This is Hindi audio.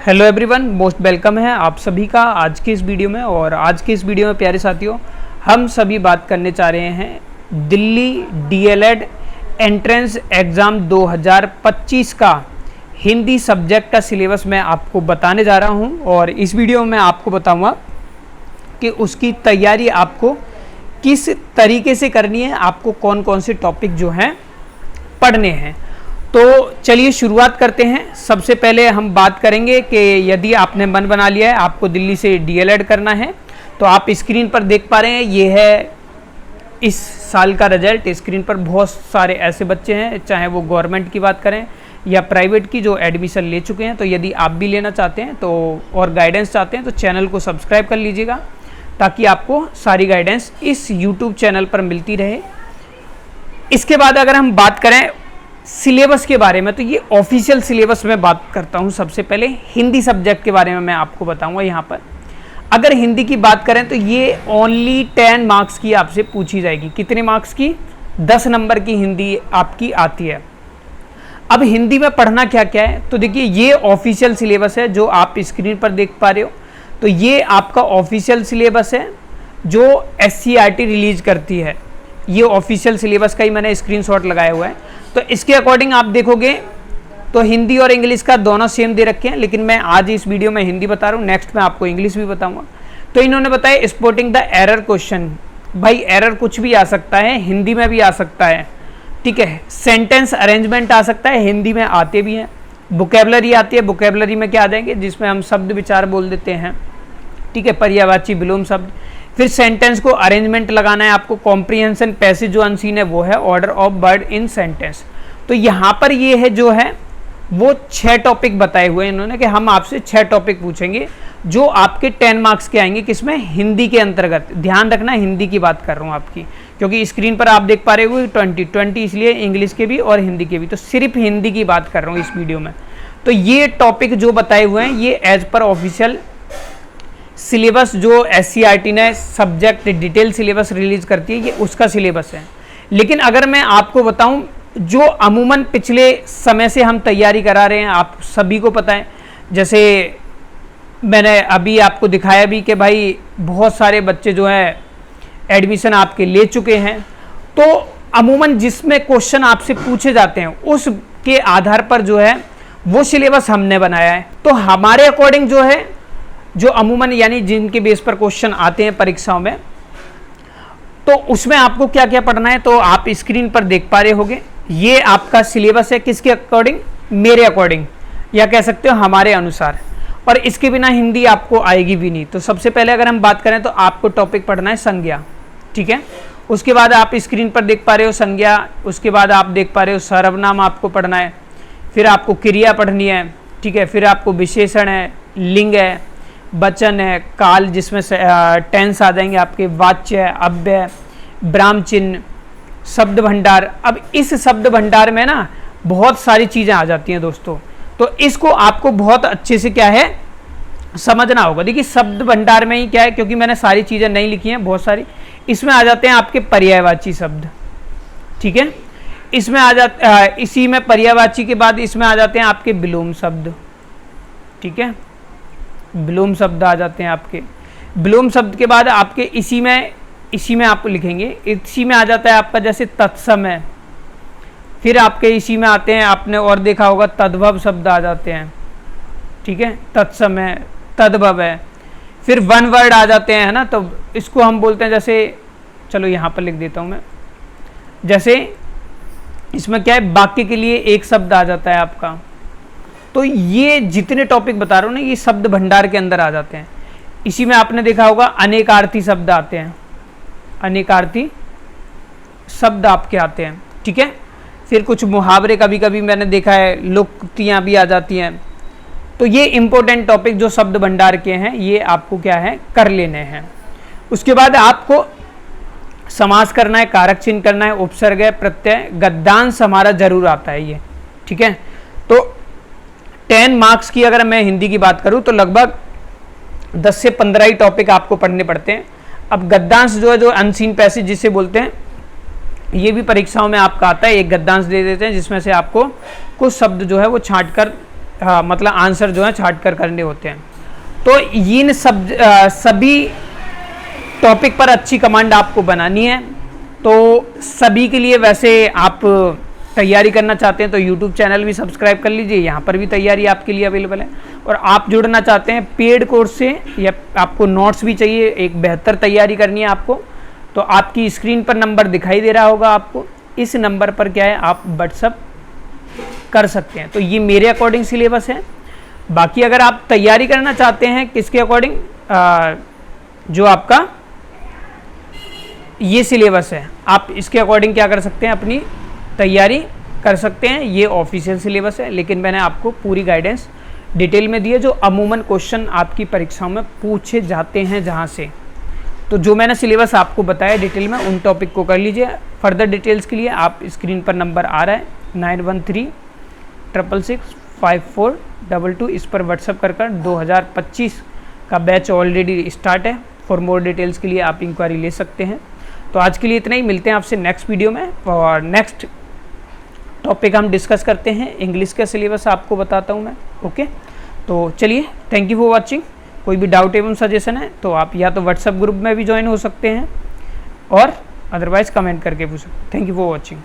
हेलो एवरीवन, मोस्ट वेलकम है आप सभी का आज के इस वीडियो में। और आज के इस वीडियो में प्यारे साथियों, हम सभी बात करने चाह रहे हैं दिल्ली डीएलएड एंट्रेंस एग्ज़ाम 2025 का हिंदी सब्जेक्ट का सिलेबस मैं आपको बताने जा रहा हूं। और इस वीडियो में मैं आपको बताऊंगा कि उसकी तैयारी आपको किस तरीके से करनी है, आपको कौन कौन से टॉपिक जो हैं पढ़ने हैं। तो चलिए शुरुआत करते हैं। सबसे पहले हम बात करेंगे कि यदि आपने मन बना लिया है आपको दिल्ली से डीएलएड करना है, तो आप स्क्रीन पर देख पा रहे हैं ये है इस साल का रिजल्ट। स्क्रीन पर बहुत सारे ऐसे बच्चे हैं, चाहे वो गवर्नमेंट की बात करें या प्राइवेट की, जो एडमिशन ले चुके हैं। तो यदि आप भी लेना चाहते हैं तो और गाइडेंस चाहते हैं तो चैनल को सब्सक्राइब कर लीजिएगा, ताकि आपको सारी गाइडेंस इस यूट्यूब चैनल पर मिलती रहे। इसके बाद अगर हम बात करें सिलेबस के बारे में, तो ये ऑफिशियल सिलेबस में बात करता हूँ। सबसे पहले हिंदी सब्जेक्ट के बारे में मैं आपको बताऊंगा। यहाँ पर अगर हिंदी की बात करें तो ये ओनली 10 मार्क्स की आपसे पूछी जाएगी। कितने मार्क्स की? 10 नंबर की हिंदी आपकी आती है। अब हिंदी में पढ़ना क्या क्या है, तो देखिए ये ऑफिशियल सिलेबस है जो आप स्क्रीन पर देख पा रहे हो। तो ये आपका ऑफिशियल सिलेबस है जो SCERT रिलीज करती है। ये ऑफिशियल सिलेबस का ही मैंने स्क्रीनशॉट लगाया हुआ है। तो इसके अकॉर्डिंग आप देखोगे तो हिंदी और इंग्लिश का दोनों सेम दे रखे हैं, लेकिन मैं आज इस वीडियो में हिंदी बता रहा हूँ, नेक्स्ट में आपको इंग्लिश भी बताऊंगा। तो इन्होंने बताया स्पॉटिंग द एरर क्वेश्चन। भाई एरर कुछ भी आ सकता है, हिंदी में भी आ सकता है, ठीक है। सेंटेंस अरेंजमेंट आ सकता है, हिंदी में आते भी हैं। वोकैबुलरी आती है, वोकैबुलरी में क्या आ जाएंगे, जिसमें हम शब्द विचार बोल देते हैं, ठीक है, पर्यायवाची विलोम शब्द। फिर सेंटेंस को अरेंजमेंट लगाना है आपको। कॉम्प्रिहेंशन, पैसेज जो अनसीन है वो है, order of word in sentence. तो यहाँ पर ये है जो है वो 6 टॉपिक बताए हुए हैं इन्होंने कि हम आपसे 6 टॉपिक पूछेंगे जो आपके 10 मार्क्स के आएंगे। किसमें? हिंदी के अंतर्गत। ध्यान रखना हिंदी की बात कर रहा हूँ आपकी, क्योंकि स्क्रीन पर आप देख पा रहे हो 20 इसलिए इंग्लिश के भी और हिंदी के भी। तो सिर्फ हिंदी की बात कर रहा हूँ इस वीडियो में। तो ये टॉपिक जो बताए हुए हैं ये एज पर ऑफिशियल सिलेबस जो SCERT ने सब्जेक्ट डिटेल सिलेबस रिलीज करती है, ये उसका सिलेबस है। लेकिन अगर मैं आपको बताऊं जो अमूमन पिछले समय से हम तैयारी करा रहे हैं, आप सभी को पता है, जैसे मैंने अभी आपको दिखाया भी कि भाई बहुत सारे बच्चे जो है एडमिशन आपके ले चुके हैं। तो अमूमन जिसमें क्वेश्चन आपसे पूछे जाते हैं उसके आधार पर जो है वो सिलेबस हमने बनाया है। तो हमारे अकॉर्डिंग जो है, जो अमूमन यानी जिनके बेस पर क्वेश्चन आते हैं परीक्षाओं में, तो उसमें आपको क्या क्या पढ़ना है तो आप स्क्रीन पर देख पा रहे होंगे। ये आपका सिलेबस है, किसके अकॉर्डिंग? मेरे अकॉर्डिंग, या कह सकते हो हमारे अनुसार। और इसके बिना हिंदी आपको आएगी भी नहीं। तो सबसे पहले अगर हम बात करें तो आपको टॉपिक पढ़ना है संज्ञा, ठीक है। उसके बाद आप स्क्रीन पर देख पा रहे हो संज्ञा। उसके बाद आप देख पा रहे हो सर्वनाम आपको पढ़ना है। फिर आपको क्रिया पढ़नी है, ठीक है। फिर आपको विशेषण है, लिंग है, वचन है, काल जिसमें टेंस आ जाएंगे आपके, वाच्य है, अव्यय है, ब्राह्म चिन्ह, शब्द भंडार। अब इस शब्द भंडार में ना बहुत सारी चीज़ें आ जाती हैं दोस्तों, तो इसको आपको बहुत अच्छे से क्या है समझना होगा। देखिए शब्द भंडार में ही क्या है, क्योंकि मैंने सारी चीज़ें नहीं लिखी हैं, बहुत सारी इसमें आ जाते हैं आपके पर्यायवाची शब्द, ठीक है। इसमें आ जाते इसी में पर्यायवाची के बाद इसमें आ जाते हैं आपके विलोम शब्द, ठीक है। विलोम शब्द आ जाते हैं आपके। विलोम शब्द के बाद आपके इसी में आप लिखेंगे, इसी में आ जाता है आपका जैसे तत्सम है। फिर आपके इसी में आते हैं, आपने और देखा होगा तद्भव शब्द आ जाते हैं, ठीक है। तत्सम है, तद्भव है। फिर वन वर्ड आ जाते हैं, है ना। तो इसको हम बोलते हैं, जैसे चलो यहाँ पर लिख देता हूँ मैं, जैसे इसमें क्या है, वाक्य के लिए एक शब्द आ जाता है आपका। तो ये जितने टॉपिक बता रहा हूँ ना, ये शब्द भंडार के अंदर आ जाते हैं। इसी में आपने देखा होगा अनेकार्थी शब्द आते हैं, अनेकार्थी शब्द आपके आते हैं, ठीक है। फिर कुछ मुहावरे कभी कभी मैंने देखा है, लोकोक्तियाँ भी आ जाती हैं। तो ये इंपॉर्टेंट टॉपिक जो शब्द भंडार के हैं ये आपको क्या है कर लेने हैं। उसके बाद आपको समास करना है, कारक चिन्ह करना है, उपसर्ग है, प्रत्यय, गद्यांश हमारा जरूर आता है ये, ठीक है। तो 10 मार्क्स की अगर मैं हिंदी की बात करूं तो लगभग 10 से 15 ही टॉपिक आपको पढ़ने पड़ते हैं। अब गद्यांश जो है, जो अनसीन पैसेज जिसे बोलते हैं, ये भी परीक्षाओं में आपका आता है। एक गद्यांश दे देते हैं जिसमें से आपको कुछ शब्द जो है वो छांट कर मतलब आंसर जो है छाट कर करने होते हैं। तो इन सभी टॉपिक पर अच्छी कमांड आपको बनानी है। तो सभी के लिए वैसे आप तैयारी करना चाहते हैं तो YouTube चैनल भी सब्सक्राइब कर लीजिए, यहाँ पर भी तैयारी आपके लिए अवेलेबल है। और आप जुड़ना चाहते हैं पेड कोर्स से या आपको नोट्स भी चाहिए, एक बेहतर तैयारी करनी है आपको, तो आपकी स्क्रीन पर नंबर दिखाई दे रहा होगा आपको, इस नंबर पर क्या है आप व्हाट्सअप कर सकते हैं। तो ये मेरे अकॉर्डिंग सिलेबस है। बाकी अगर आप तैयारी करना चाहते हैं किसके अकॉर्डिंग, जो आपका ये सिलेबस है, आप इसके अकॉर्डिंग क्या कर सकते हैं, अपनी तैयारी कर सकते हैं। ये ऑफिशियल सिलेबस है, लेकिन मैंने आपको पूरी गाइडेंस डिटेल में दी है, जो अमूमन क्वेश्चन आपकी परीक्षाओं में पूछे जाते हैं जहाँ से। तो जो मैंने सिलेबस आपको बताया डिटेल में, उन टॉपिक को कर लीजिए। फर्दर डिटेल्स के लिए आप स्क्रीन पर नंबर आ रहा है 9136665422, इस पर व्हाट्सअप कर 2025 का बैच ऑलरेडी स्टार्ट है। फॉर मोर डिटेल्स के लिए आप इंक्वायरी ले सकते हैं। तो आज के लिए इतना ही, मिलते हैं आपसे नेक्स्ट वीडियो में, और नेक्स्ट टॉपिक हम डिस्कस करते हैं। इंग्लिश का सिलेबस आपको बताता हूँ मैं। ओके, तो चलिए, थैंक यू फॉर वॉचिंग। कोई भी डाउट एवं सजेशन है तो आप या तो व्हाट्सएप ग्रुप में भी ज्वाइन हो सकते हैं, और अदरवाइज कमेंट करके पूछ सकते हैं। Thank you for watching.